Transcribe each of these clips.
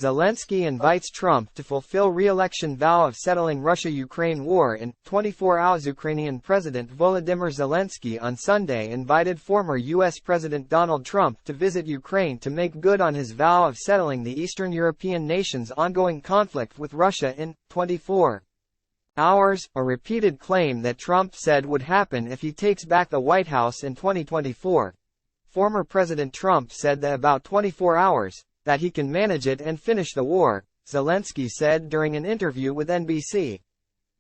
Zelensky invites Trump to fulfill re-election vow of settling Russia-Ukraine war in 24 hours. Ukrainian President Volodymyr Zelensky on Sunday invited former U.S. President Donald Trump to visit Ukraine to make good on his vow of settling the Eastern European nation's ongoing conflict with Russia in 24 hours, a repeated claim that Trump said would happen if he takes back the White House in 2024. Former President Trump said that about 24 hours, that he can manage it and finish the war, Zelensky said during an interview with NBC.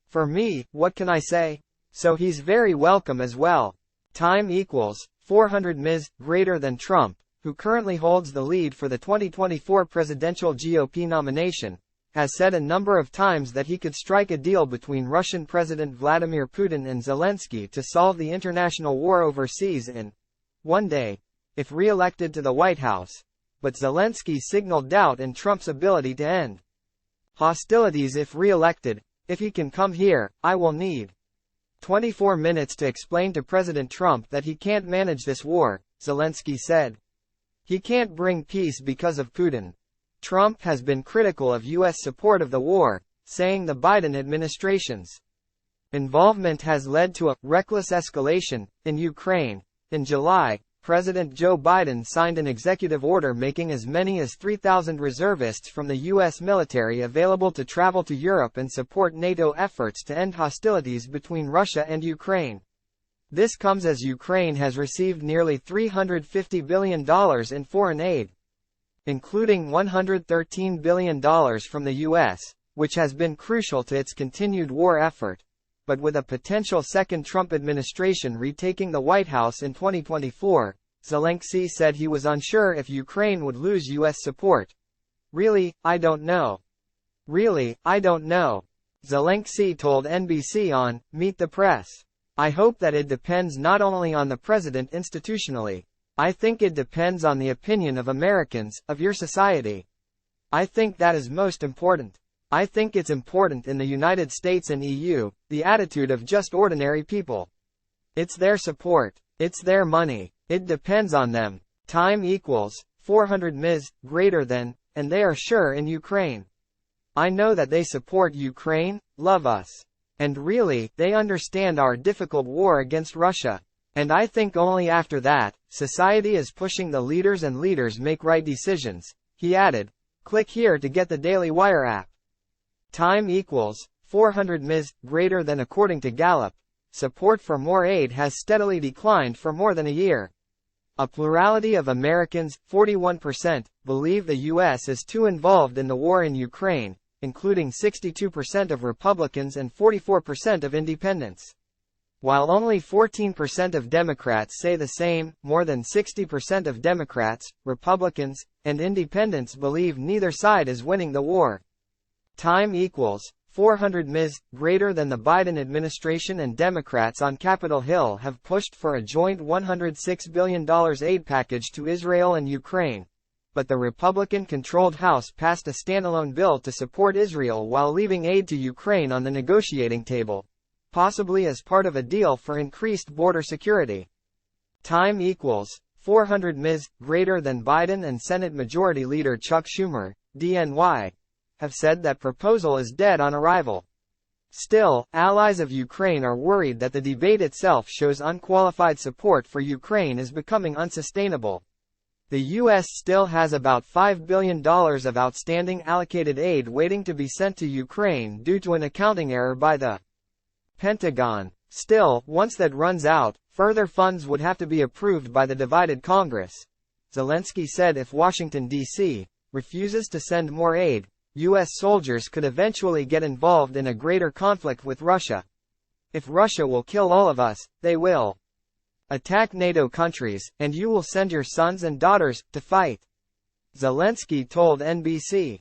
For me, what can I say? So he's very welcome as well. Time equals 400 Ms. greater than Trump, who currently holds the lead for the 2024 presidential GOP nomination, has said a number of times that he could strike a deal between Russian President Vladimir Putin and Zelensky to solve the international war overseas in one day, if re-elected to the White House. But Zelensky signaled doubt in Trump's ability to end hostilities if re-elected. If he can come here, I will need 24 minutes to explain to President Trump that he can't manage this war, Zelensky said. He can't bring peace because of Putin. Trump has been critical of U.S. support of the war, saying the Biden administration's involvement has led to a reckless escalation in Ukraine. In July, President Joe Biden signed an executive order making as many as 3,000 reservists from the U.S. military available to travel to Europe and support NATO efforts to end hostilities between Russia and Ukraine. This comes as Ukraine has received nearly $350 billion in foreign aid, including $113 billion from the U.S., which has been crucial to its continued war effort. But with a potential second Trump administration retaking the White House in 2024, Zelensky said he was unsure if Ukraine would lose U.S. support. Really, I don't know. Really, I don't know. Zelensky told NBC on Meet the Press. I hope that it depends not only on the president institutionally. I think it depends on the opinion of Americans, of your society. I think that is most important. I think it's important in the United States and EU, the attitude of just ordinary people. It's their support. It's their money. It depends on them. Time equals 400 Ms. greater than, and they are sure in Ukraine. I know that they support Ukraine, love us. And really, they understand our difficult war against Russia. And I think only after that, society is pushing the leaders and leaders make right decisions, he added. Click here to get the Daily Wire app. Time equals 400 Ms. greater than. According to Gallup, support for more aid has steadily declined for more than a year. A plurality of Americans, 41%, believe the U.S. is too involved in the war in Ukraine, including 62% of Republicans and 44% of independents. While only 14% of Democrats say the same, more than 60% of Democrats, Republicans, and independents believe neither side is winning the war. Time equals 400 Ms. greater than. The Biden administration and Democrats on Capitol Hill have pushed for a joint $106 billion aid package to Israel and Ukraine. But the Republican-controlled House passed a standalone bill to support Israel while leaving aid to Ukraine on the negotiating table, possibly as part of a deal for increased border security. Time equals 400 Ms. greater than. Biden and Senate Majority Leader Chuck Schumer, DNY, have said that proposal is dead on arrival. Still, allies of Ukraine are worried that the debate itself shows unqualified support for Ukraine is becoming unsustainable. The U.S. still has about $5 billion of outstanding allocated aid waiting to be sent to Ukraine due to an accounting error by the Pentagon. Still, once that runs out, further funds would have to be approved by the divided Congress. Zelensky said if Washington, D.C., refuses to send more aid, U.S. soldiers could eventually get involved in a greater conflict with Russia. If Russia will kill all of us, they will attack NATO countries, and you will send your sons and daughters to fight. Zelensky told NBC.